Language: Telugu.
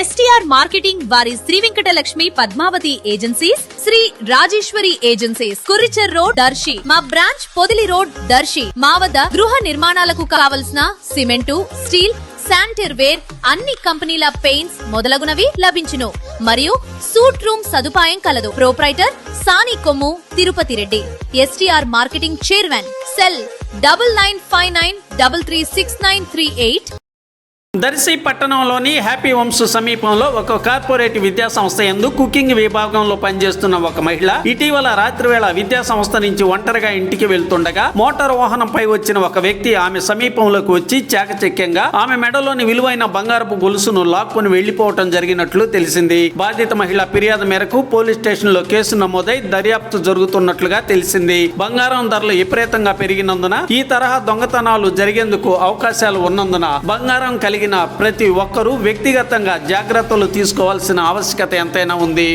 ఎస్టీఆర్ మార్కెటింగ్ వారి Shri Venkatalakshmi Padmavati agencies, Shri Rajeshwari agencies, Kuricher road Darsi, మా బ్రాంచ్ పొదిలి రోడ్ దర్శి. మా వద్ద గృహ నిర్మాణాలకు కావలసిన సిమెంటు, స్టీల్, శానిటరీ వేర్, అన్ని కంపెనీల పెయింట్స్ మొదలగునవి లభించును. మరియు సూట్ రూమ్ సదుపాయం కలదు. Proprietor Sani Kommu Tirupati Reddy. STR marketing chairman. Cell 9959336938. Darsi పట్టణంలోని హ్యాపీ హోమ్స్ సమీపంలో ఒక కార్పొరేట్ విద్యా సంస్థ యందు కుకింగ్ విభాగంలో పనిచేస్తున్న ఒక మహిళ ఇటీవల రాత్రివేళ విద్యా సంస్థ నుంచి ఒంటరిగా ఇంటికి వెళ్తుండగా మోటారు వాహనంపై వచ్చిన ఒక వ్యక్తి ఆమె సమీపంలోకి వచ్చి చాకచక్యంగా ఆమె మెడలోని విలువైన బంగారపు గొలుసును లాక్కొని వెళ్లిపోవటం జరిగినట్లు తెలిసింది. బాధిత మహిళ ఫిర్యాదు మేరకు పోలీస్ స్టేషన్ లో కేసు నమోదై దర్యాప్తు జరుగుతున్నట్లుగా తెలిసింది. బంగారం ధరలు విపరీతంగా పెరిగినందున ఈ తరహా దొంగతనాలు జరిగేందుకు అవకాశాలు ఉన్నందున బంగారం కలిగిన ప్రతి ఒక్కరూ వ్యక్తిగతంగా జాగ్రత్తలు తీసుకోవాల్సిన ఆవశ్యకత ఎంతైనా ఉంది.